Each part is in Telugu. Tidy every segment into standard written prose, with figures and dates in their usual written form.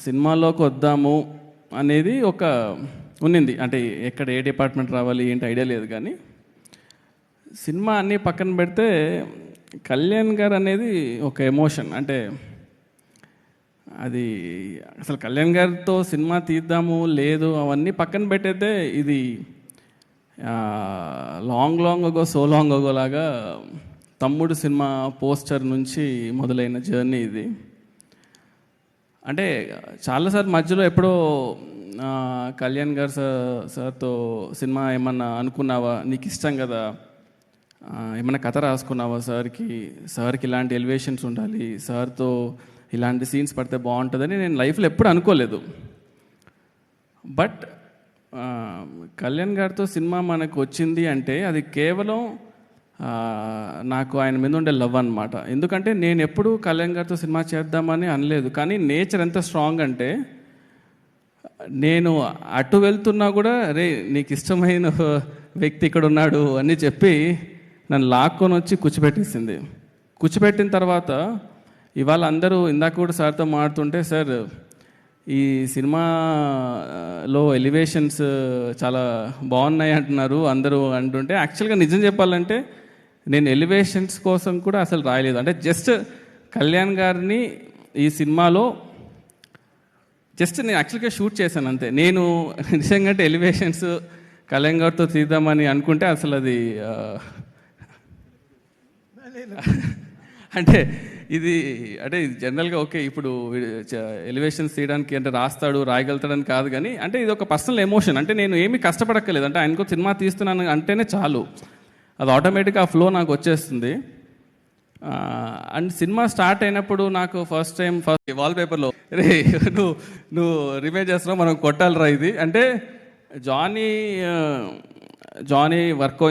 సినిమాలోకి వద్దాము అనేది ఒక ఉన్నింది. అంటే ఎక్కడ ఏ డిపార్ట్మెంట్ రావాలి ఏంటి ఐడియా లేదు, కానీ సినిమా అన్నీ పక్కన పెడితే కళ్యాణ్ గారు అనేది ఒక ఎమోషన్. అంటే అది అసలు కళ్యాణ్ గారితో సినిమా తీద్దాము లేదు అవన్నీ పక్కన పెట్టయితే ఇది long ago so long ago లాగా తమ్ముడు సినిమా పోస్టర్ నుంచి మొదలైన జర్నీ ఇది. అంటే చాలాసార్లు మధ్యలో ఎప్పుడో కళ్యాణ్ గారు సార్తో సినిమా ఏమన్నా అనుకున్నావా, నీకు ఇష్టం కదా, ఏమన్నా కథ రాసుకున్నావా సార్కి ఇలాంటి ఎలివేషన్స్ ఉండాలి, సార్తో ఇలాంటి సీన్స్ పడితే బాగుంటుందని నేను లైఫ్లో ఎప్పుడు అనుకోలేదు. బట్ కళ్యాణ్ గారితో సినిమా మనకు వచ్చింది అంటే అది కేవలం నాకు ఆయన మీద ఉండే లవ్ అనమాట. ఎందుకంటే నేను ఎప్పుడు కళ్యాణ్ గారితో సినిమా చేద్దామని అనలేదు, కానీ నేచర్ ఎంత స్ట్రాంగ్ అంటే నేను అటు వెళ్తున్నా కూడా రే నీకు ఇష్టమైన వ్యక్తి ఇక్కడ ఉన్నాడు అని చెప్పి నన్ను లాక్కొని వచ్చి కూర్చోబెట్టేసింది. కూర్చోబెట్టిన తర్వాత ఇవాళ అందరూ ఇందాక కూడా సార్తో మాట్లాడుతుంటే, సార్ ఈ సినిమాలో ఎలివేషన్స్ చాలా బాగున్నాయి అంటున్నారు అందరూ అంటుంటే, యాక్చువల్గా నిజం చెప్పాలంటే నేను ఎలివేషన్స్ కోసం కూడా అసలు రాయలేదు. అంటే జస్ట్ కళ్యాణ్ గారిని ఈ సినిమాలో జస్ట్ నేను యాక్చువల్గా షూట్ చేశాను అంతే. నేను నిజంగా అంటే ఎలివేషన్స్ కళ్యాణ్ గారితో తీద్దామని అనుకుంటే అసలు అది అంటే ఇది జనరల్గా ఓకే ఇప్పుడు ఎలివేషన్స్ తీయడానికి అంటే రాయగలుగుతాడని కాదు, కానీ అంటే ఇది ఒక పర్సనల్ ఎమోషన్. అంటే నేను ఏమీ కష్టపడక్కర్లేదు, అంటే ఆయనకో సినిమా తీస్తున్నాను అంటేనే చాలు, అది ఆటోమేటిక్గా ఆ ఫ్లో నాకు వచ్చేస్తుంది. అండ్ సినిమా స్టార్ట్ అయినప్పుడు నాకు ఫస్ట్ వాల్ పేపర్లో రే నువ్వు రిమేక్ చేస్తున్నావు, మనం కొట్టాలిరా ఇది అంటే జానీ వర్క్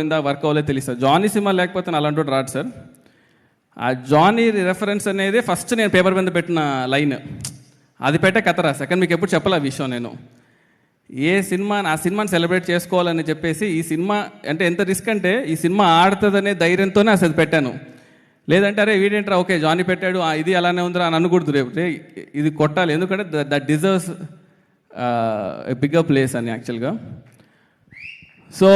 అవ్వలేదు తెలుసు. జానీ సినిమా లేకపోతే నా అలాంటి రాడు సార్. ఆ జానీ రెఫరెన్స్ అనేది ఫస్ట్ నేను పేపర్ మీద పెట్టిన లైన్, అది పెట్టే కథ రాసా. కానీ మీకు ఎప్పుడు చెప్పలే ఆ విషయం. నేను ఆ సినిమాని సెలబ్రేట్ చేసుకోవాలని చెప్పేసి ఈ సినిమా అంటే ఎంత రిస్క్ అంటే ఈ సినిమా ఆడుతుందనే ధైర్యంతోనే అసలు పెట్టాను. లేదంటే అరే వీడేంట్రా ఓకే జానీ పెట్టాడు ఇది అలానే ఉందిరా అని అనకూడదు, రేపు ఇది కొట్టాలి, ఎందుకంటే దట్ డిజర్వ్స్ బిగ్గర్ ప్లేస్ అని యాక్చువల్గా. సో